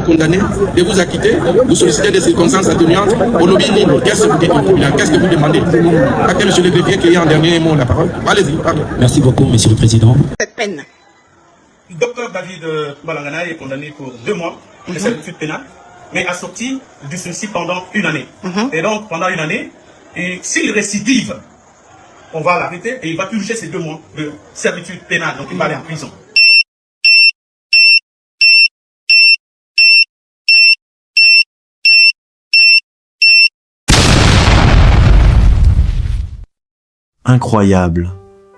condamner, de vous acquitter, vous sollicitez des circonstances atténuantes. Au lobby libre, qu'est-ce que vous dites au tribunal? Qu'est-ce que vous demandez? À quel monsieur le greffier qui a en dernier mot la parole? Allez-y, parlez. Merci beaucoup, monsieur le président. Cette peine. Le docteur David Balangana est condamné pour 2 mois de servitude pénale, mais assorti du sursis pendant 1 année. Et donc, pendant 1 année, et s'il récidive, on va l'arrêter et il va purger ces 2 mois de servitude pénale. Donc, il va aller en prison. Incroyable.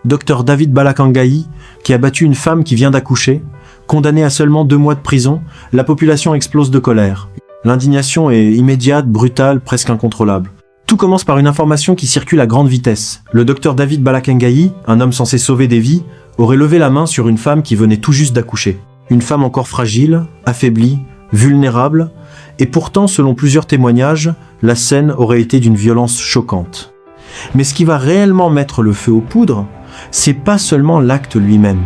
Docteur David Balakangayi, qui a battu une femme qui vient d'accoucher, condamné à seulement 2 mois de prison, la population explose de colère. L'indignation est immédiate, brutale, presque incontrôlable. Tout commence par une information qui circule à grande vitesse. Le docteur David Balakangayi, un homme censé sauver des vies, aurait levé la main sur une femme qui venait tout juste d'accoucher. Une femme encore fragile, affaiblie, vulnérable, et pourtant, selon plusieurs témoignages, la scène aurait été d'une violence choquante. Mais ce qui va réellement mettre le feu aux poudres, c'est pas seulement l'acte lui-même.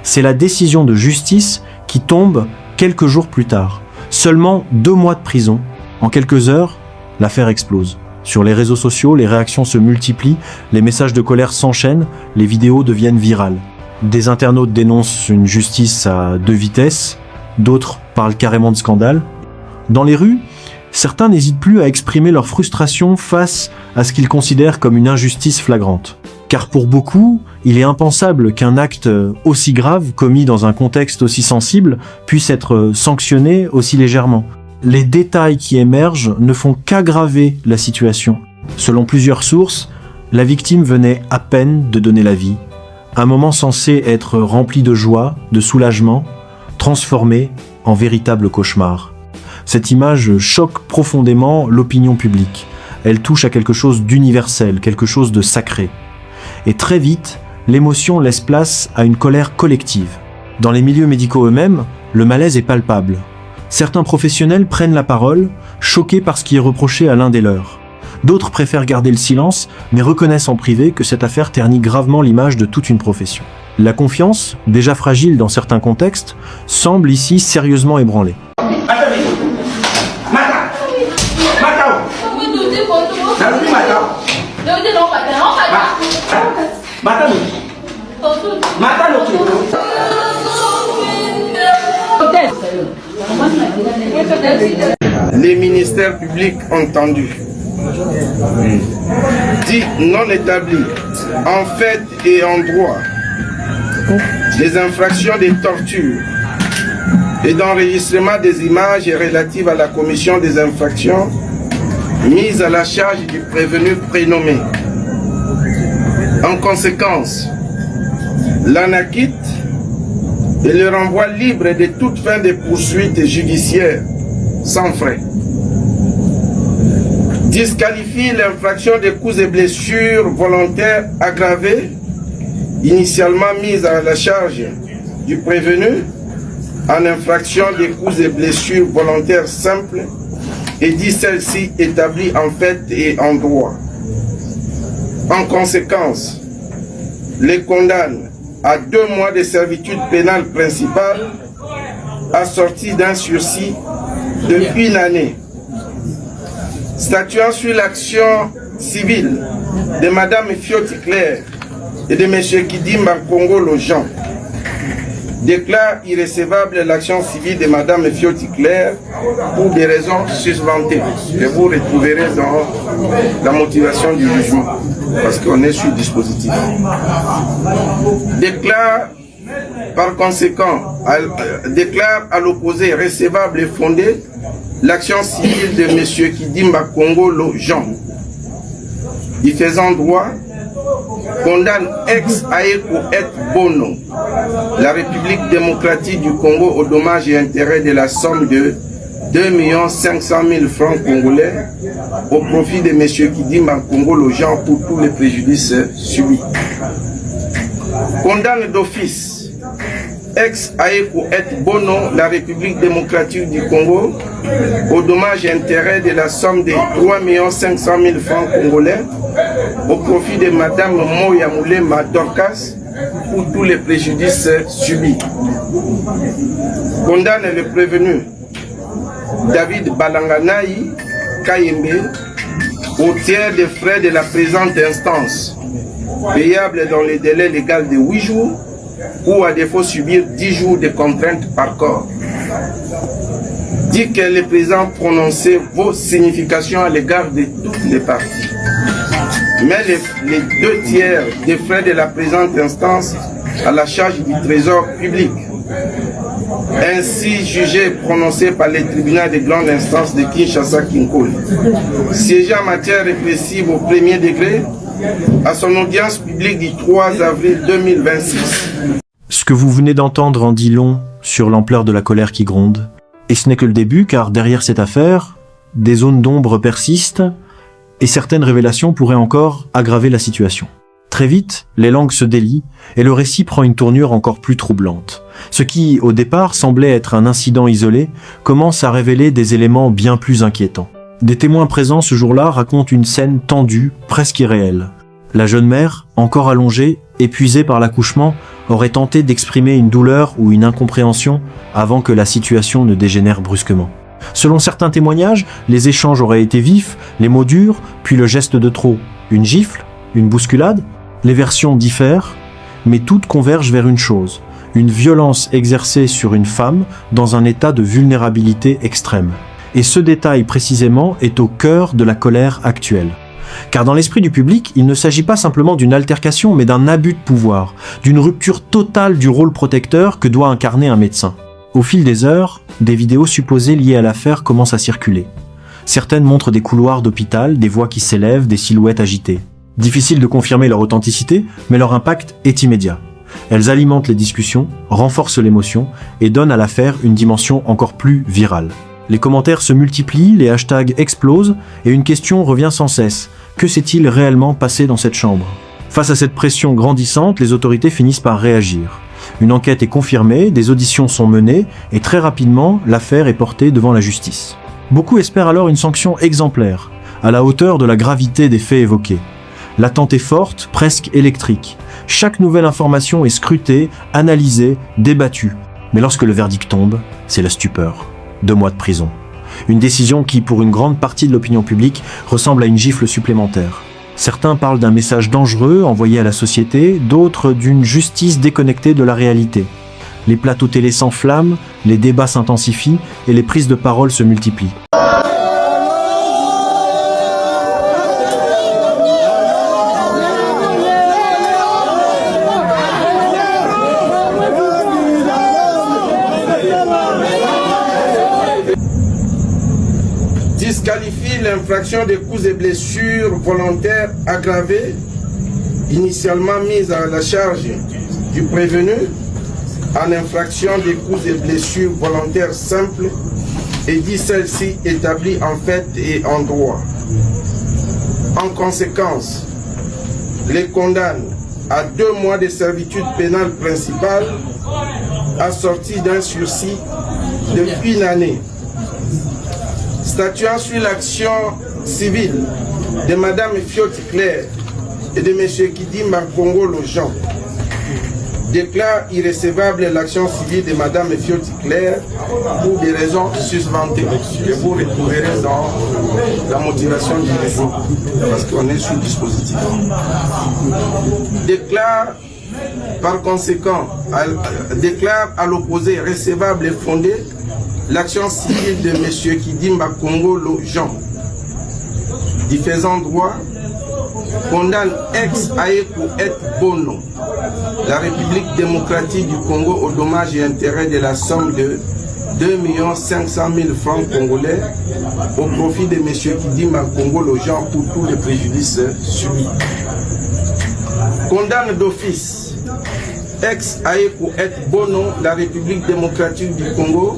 C'est la décision de justice qui tombe quelques jours plus tard. Seulement 2 mois de prison. En quelques heures, l'affaire explose. Sur les réseaux sociaux, les réactions se multiplient, les messages de colère s'enchaînent, les vidéos deviennent virales. Des internautes dénoncent une justice à 2 vitesses, d'autres parlent carrément de scandale. Dans les rues, certains n'hésitent plus à exprimer leur frustration face à ce qu'ils considèrent comme une injustice flagrante. Car pour beaucoup, il est impensable qu'un acte aussi grave, commis dans un contexte aussi sensible, puisse être sanctionné aussi légèrement. Les détails qui émergent ne font qu'aggraver la situation. Selon plusieurs sources, la victime venait à peine de donner la vie. Un moment censé être rempli de joie, de soulagement, transformé en véritable cauchemar. Cette image choque profondément l'opinion publique. Elle touche à quelque chose d'universel, quelque chose de sacré. Et très vite, l'émotion laisse place à une colère collective. Dans les milieux médicaux eux-mêmes, le malaise est palpable. Certains professionnels prennent la parole, choqués par ce qui est reproché à l'un des leurs. D'autres préfèrent garder le silence, mais reconnaissent en privé que cette affaire ternit gravement l'image de toute une profession. La confiance, déjà fragile dans certains contextes, semble ici sérieusement ébranlée. Les ministères publics entendus, dits non établis, en fait et en droit, des infractions de torture et d'enregistrement des images relatives à la commission des infractions mises à la charge du prévenu prénommé. En conséquence, l'en acquitte et le renvoie libre de toute fin de poursuite judiciaire sans frais. Disqualifie l'infraction de coups et blessures volontaires aggravées, initialement mise à la charge du prévenu, en infraction de coups et blessures volontaires simples, et dit celle-ci établie en fait et en droit. En conséquence, les condamne à 2 mois de servitude pénale principale, assortie d'un sursis de 1 année. Statuant sur l'action civile de Mme Fioti Claire et de M. Kidimba Kongolo Jean, déclare irrécevable l'action civile de Mme Fioti Claire pour des raisons susventées. Et vous retrouverez dans la motivation du jugement, parce qu'on est sur le dispositif. Déclare par conséquent, déclare à l'opposé recevable et fondée l'action civile de M. Kidimba Kongolo Jean. Y faisant droit, condamne ex-Aeko et Bono, la République démocratique du Congo, au dommage et intérêt de la somme de 2 500 000 francs congolais au profit de M. Kidimba Kongolo Jean pour tous les préjudices subis. Condamne d'office ex-Aeko et Bono, la République démocratique du Congo, au dommage et intérêt de la somme de 3 500 000 francs congolais au profit de Mme Moya Moulema Dorcas pour tous les préjudices subis. Condamne le prévenu David Balanganaï Kayembe au tiers des frais de la présente instance, payable dans le délai légal de 8 jours ou à défaut subir 10 jours de contraintes par corps. Dit que le présent prononcé vaut signification à l'égard de toutes les parties. Mais les 2 tiers des frais de la présente instance à la charge du trésor public, ainsi jugé prononcé par le tribunal de grande instance de Kinshasa-Kinkole, siégé en matière répressive au premier degré, à son audience publique du 3 avril 2026. Ce que vous venez d'entendre en dit long sur l'ampleur de la colère qui gronde. Et ce n'est que le début, car derrière cette affaire, des zones d'ombre persistent et certaines révélations pourraient encore aggraver la situation. Très vite, les langues se délient et le récit prend une tournure encore plus troublante. Ce qui, au départ, semblait être un incident isolé, commence à révéler des éléments bien plus inquiétants. Des témoins présents ce jour-là racontent une scène tendue, presque irréelle. La jeune mère, encore allongée, épuisée par l'accouchement, aurait tenté d'exprimer une douleur ou une incompréhension avant que la situation ne dégénère brusquement. Selon certains témoignages, les échanges auraient été vifs, les mots durs, puis le geste de trop. Une gifle, une bousculade. Les versions diffèrent, mais toutes convergent vers une chose, une violence exercée sur une femme dans un état de vulnérabilité extrême. Et ce détail précisément est au cœur de la colère actuelle. Car dans l'esprit du public, il ne s'agit pas simplement d'une altercation, mais d'un abus de pouvoir, d'une rupture totale du rôle protecteur que doit incarner un médecin. Au fil des heures, des vidéos supposées liées à l'affaire commencent à circuler. Certaines montrent des couloirs d'hôpital, des voix qui s'élèvent, des silhouettes agitées. Difficile de confirmer leur authenticité, mais leur impact est immédiat. Elles alimentent les discussions, renforcent l'émotion et donnent à l'affaire une dimension encore plus virale. Les commentaires se multiplient, les hashtags explosent et une question revient sans cesse. Que s'est-il réellement passé dans cette chambre ? Face à cette pression grandissante, les autorités finissent par réagir. Une enquête est confirmée, des auditions sont menées et très rapidement, l'affaire est portée devant la justice. Beaucoup espèrent alors une sanction exemplaire, à la hauteur de la gravité des faits évoqués. L'attente est forte, presque électrique. Chaque nouvelle information est scrutée, analysée, débattue. Mais lorsque le verdict tombe, c'est la stupeur. 2 mois de prison. Une décision qui, pour une grande partie de l'opinion publique, ressemble à une gifle supplémentaire. Certains parlent d'un message dangereux envoyé à la société, d'autres d'une justice déconnectée de la réalité. Les plateaux télé s'enflamment, les débats s'intensifient et les prises de parole se multiplient. Disqualifie l'infraction des coups et blessures volontaires aggravées, initialement mise à la charge du prévenu, en infraction des coups et blessures volontaires simples et dit celle-ci établie en fait et en droit. En conséquence, les condamne à 2 mois de servitude pénale principale assortie d'un sursis de 1 année. Statuant sur l'action civile de Mme Fioti Claire et de M. Kidimba Kongolo Jean, déclare irrécevable l'action civile de Mme Fioti Claire pour des raisons susventées que vous retrouverez dans la motivation du réseau, parce qu'on est sous dispositif. Déclare par conséquent, déclare à l'opposé recevable et fondée l'action civile de M. Kidimba Kongolo Jean, du faisant droit, condamne ex-Aeku et Bono, la République démocratique du Congo, au dommage et intérêt de la somme de 2 500 000 francs congolais au profit de M. Kidimba Kongolo Jean pour tous les préjudices subis. Condamne d'office ex-Aeku et Bono, la République démocratique du Congo,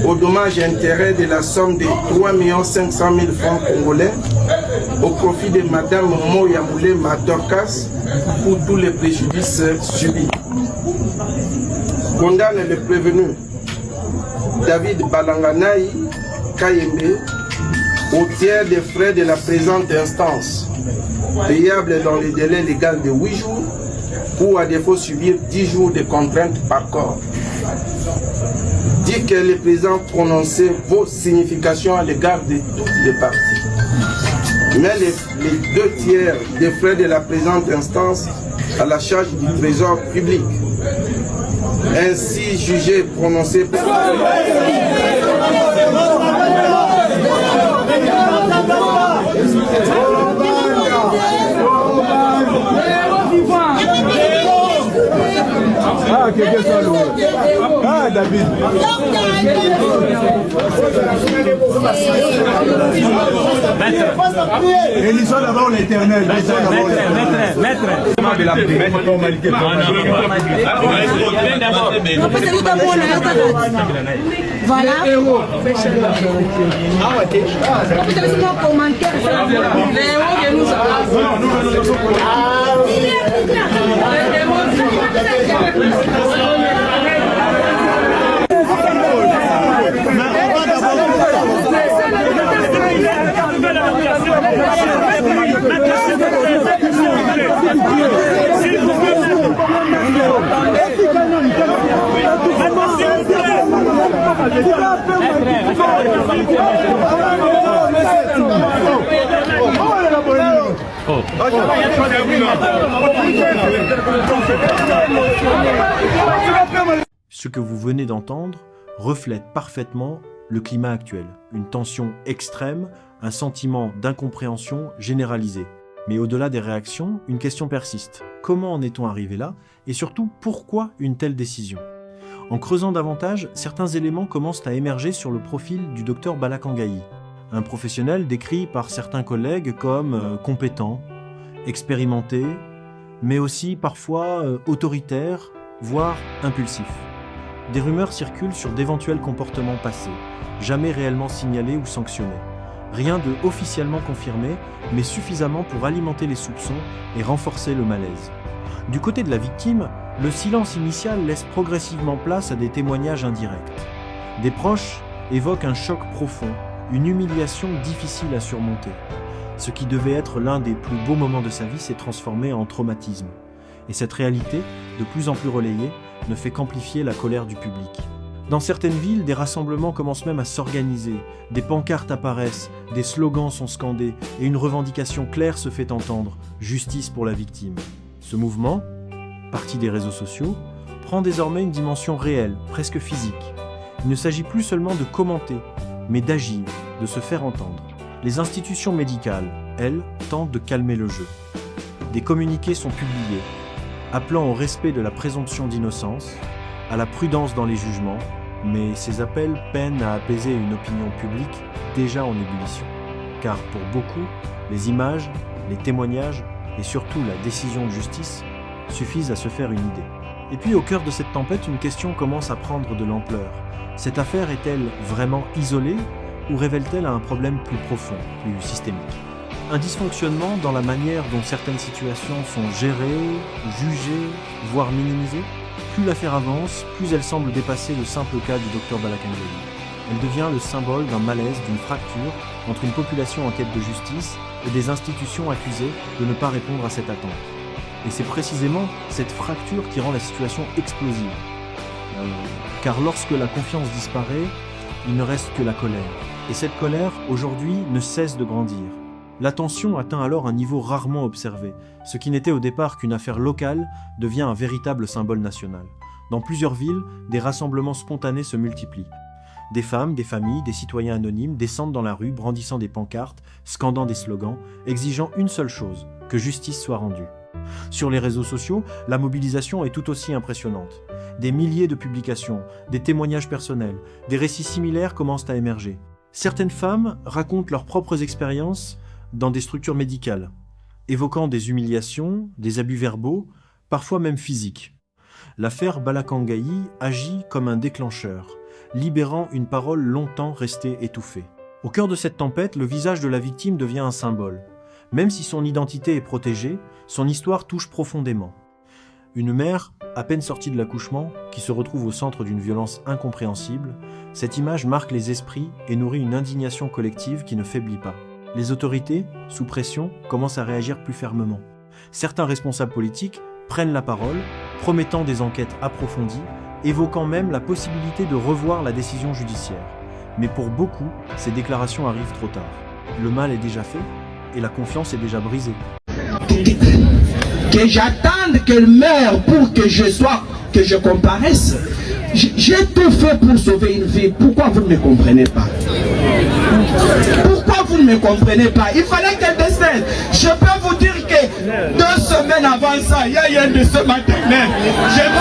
au dommage et intérêt de la somme de 3 500 000 francs congolais au profit de Mme Moya Moulé Matorkas pour tous les préjudices subis. Condamne le prévenu David Balanganaï Kayembe au tiers des frais de la présente instance, payable dans le délai légal de 8 jours ou à défaut subir 10 jours de contraintes par corps. dit que le président prononcé vos significations à l'égard de toutes les parties. Mais les 2 tiers des frais de la présente instance à la charge du trésor public. Ainsi jugé prononcé par... Ah, quelqu'un ça Ah, David. Et l'histoire d'abord l'éternel. Maître. Voilà. Ce que vous venez d'entendre reflète parfaitement le climat actuel. Une tension extrême, un sentiment d'incompréhension généralisé. Mais au-delà des réactions, une question persiste. Comment en est-on arrivé là? Et surtout, pourquoi une telle décision? En creusant davantage, certains éléments commencent à émerger sur le profil du docteur Balakangayi, un professionnel décrit par certains collègues comme compétent, expérimenté, mais aussi parfois autoritaire, voire impulsif. Des rumeurs circulent sur d'éventuels comportements passés, jamais réellement signalés ou sanctionnés. Rien de officiellement confirmé, mais suffisamment pour alimenter les soupçons et renforcer le malaise. Du côté de la victime, le silence initial laisse progressivement place à des témoignages indirects. Des proches évoquent un choc profond, une humiliation difficile à surmonter. Ce qui devait être l'un des plus beaux moments de sa vie s'est transformé en traumatisme. Et cette réalité, de plus en plus relayée, ne fait qu'amplifier la colère du public. Dans certaines villes, des rassemblements commencent même à s'organiser, des pancartes apparaissent, des slogans sont scandés et une revendication claire se fait entendre, justice pour la victime. Ce mouvement, parti des réseaux sociaux, prend désormais une dimension réelle, presque physique. Il ne s'agit plus seulement de commenter, mais d'agir, de se faire entendre. Les institutions médicales, elles, tentent de calmer le jeu. Des communiqués sont publiés, appelant au respect de la présomption d'innocence, à la prudence dans les jugements, mais ces appels peinent à apaiser une opinion publique déjà en ébullition. Car pour beaucoup, les images, les témoignages et surtout la décision de justice suffisent à se faire une idée. Et puis au cœur de cette tempête, une question commence à prendre de l'ampleur. Cette affaire est-elle vraiment isolée ou révèle-t-elle un problème plus profond, plus systémique? Un dysfonctionnement dans la manière dont certaines situations sont gérées, jugées, voire minimisées? Plus l'affaire avance, plus elle semble dépasser le simple cas du docteur Balakangayi. Elle devient le symbole d'un malaise, d'une fracture entre une population en quête de justice et des institutions accusées de ne pas répondre à cette attente. Et c'est précisément cette fracture qui rend la situation explosive. Car lorsque la confiance disparaît, il ne reste que la colère. Et cette colère, aujourd'hui, ne cesse de grandir. La tension atteint alors un niveau rarement observé. Ce qui n'était au départ qu'une affaire locale devient un véritable symbole national. Dans plusieurs villes, des rassemblements spontanés se multiplient. Des femmes, des familles, des citoyens anonymes descendent dans la rue brandissant des pancartes, scandant des slogans, exigeant une seule chose, que justice soit rendue. Sur les réseaux sociaux, la mobilisation est tout aussi impressionnante. Des milliers de publications, des témoignages personnels, des récits similaires commencent à émerger. Certaines femmes racontent leurs propres expériences dans des structures médicales, évoquant des humiliations, des abus verbaux, parfois même physiques. L'affaire Balakangayi agit comme un déclencheur, libérant une parole longtemps restée étouffée. Au cœur de cette tempête, le visage de la victime devient un symbole. Même si son identité est protégée, son histoire touche profondément. Une mère, à peine sortie de l'accouchement, qui se retrouve au centre d'une violence incompréhensible, cette image marque les esprits et nourrit une indignation collective qui ne faiblit pas. Les autorités, sous pression, commencent à réagir plus fermement. Certains responsables politiques prennent la parole, promettant des enquêtes approfondies, évoquant même la possibilité de revoir la décision judiciaire. Mais pour beaucoup, ces déclarations arrivent trop tard. Le mal est déjà fait et la confiance est déjà brisée. Que j'attende qu'elle meure pour que je comparaisse. J'ai tout fait pour sauver une vie. Pourquoi vous ne me comprenez pas? Pourquoi vous ne me comprenez pas? Il fallait qu'elle décède. Je peux vous dire que 2 semaines avant ça, il y a eu un de ce matin même. Je me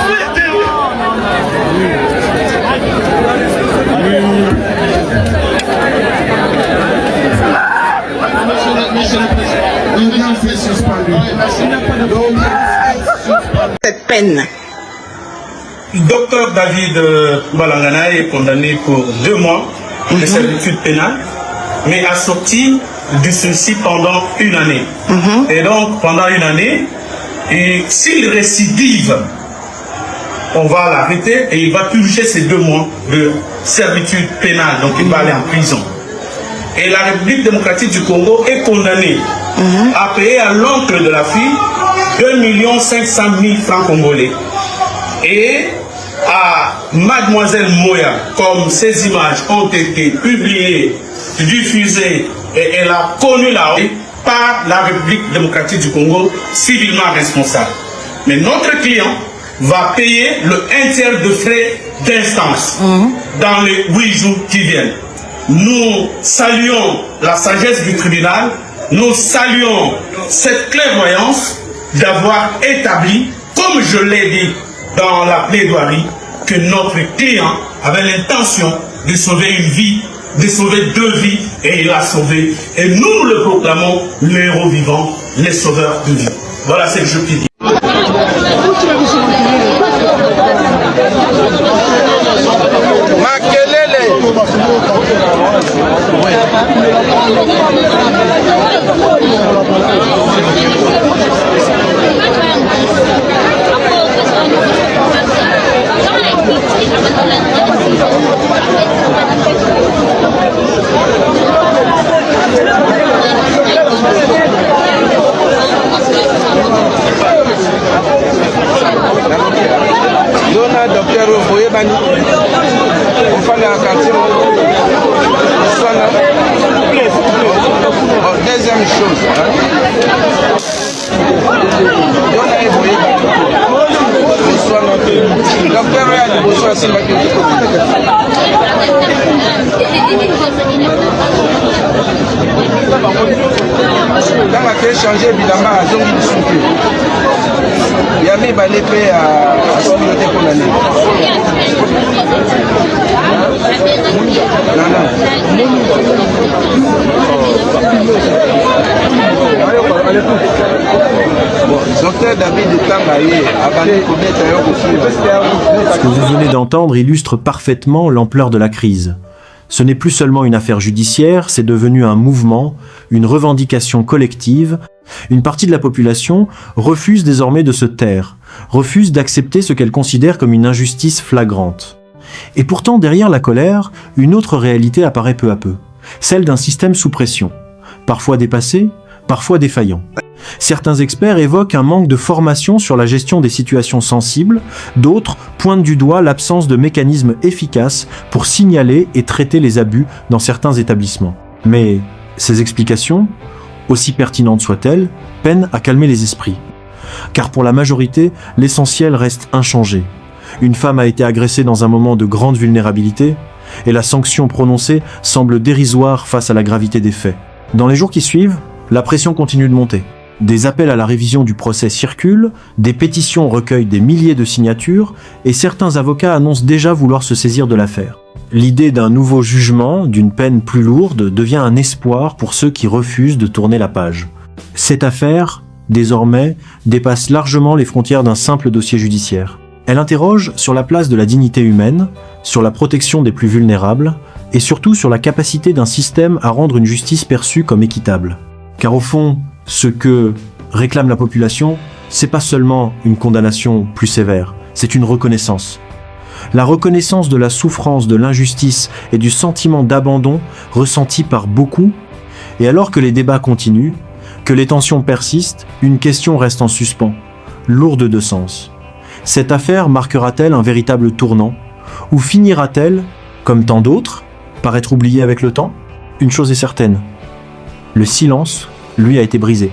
suis cette peine. Docteur David Balangana est condamné pour 2 mois de servitude pénale, mais assorti du sursis pendant 1 année. Et donc, pendant 1 année, s'il récidive, on va l'arrêter et il va purger ses 2 mois de servitude pénale. Donc, il va aller en prison. Et la République démocratique du Congo est condamnée à payer à l'oncle de la fille 2 500 000 francs congolais. Et à Mademoiselle Moya, comme ces images ont été publiées, diffusées, et elle a connu la honte par la République démocratique du Congo, civilement responsable. Mais notre client va payer le 1/3 de frais d'instance dans les 8 jours qui viennent. Nous saluons la sagesse du tribunal, nous saluons cette clairvoyance d'avoir établi, comme je l'ai dit dans la plaidoirie, que notre client avait l'intention de sauver une vie, de sauver 2 vies, et il a sauvé. Et nous le proclamons le héros vivant, les sauveurs de vie. Voilà ce que je puis dire. Docteur Oboye Bani, on fait la quartier. Deuxième chose, docteur dans laquelle changer évidemment à zone de soupe. Il y a mis l'épée à communauté condamnée. Docteur David Ce que vous venez d'entendre illustre parfaitement l'ampleur de la crise. Ce n'est plus seulement une affaire judiciaire, c'est devenu un mouvement, une revendication collective. Une partie de la population refuse désormais de se taire, refuse d'accepter ce qu'elle considère comme une injustice flagrante. Et pourtant, derrière la colère, une autre réalité apparaît peu à peu, celle d'un système sous pression, parfois dépassé, parfois défaillant. Certains experts évoquent un manque de formation sur la gestion des situations sensibles, d'autres pointent du doigt l'absence de mécanismes efficaces pour signaler et traiter les abus dans certains établissements. Mais ces explications, aussi pertinentes soient-elles, peinent à calmer les esprits. Car pour la majorité, l'essentiel reste inchangé. Une femme a été agressée dans un moment de grande vulnérabilité, et la sanction prononcée semble dérisoire face à la gravité des faits. Dans les jours qui suivent, la pression continue de monter. Des appels à la révision du procès circulent, des pétitions recueillent des milliers de signatures, et certains avocats annoncent déjà vouloir se saisir de l'affaire. L'idée d'un nouveau jugement, d'une peine plus lourde, devient un espoir pour ceux qui refusent de tourner la page. Cette affaire, désormais, dépasse largement les frontières d'un simple dossier judiciaire. Elle interroge sur la place de la dignité humaine, sur la protection des plus vulnérables, et surtout sur la capacité d'un système à rendre une justice perçue comme équitable. Car au fond, ce que réclame la population, c'est pas seulement une condamnation plus sévère, c'est une reconnaissance. La reconnaissance de la souffrance, de l'injustice et du sentiment d'abandon ressenti par beaucoup. Et alors que les débats continuent, que les tensions persistent, une question reste en suspens, lourde de sens. Cette affaire marquera-t-elle un véritable tournant? Ou finira-t-elle, comme tant d'autres, par être oubliée avec le temps? Une chose est certaine, le silence, lui, a été brisé.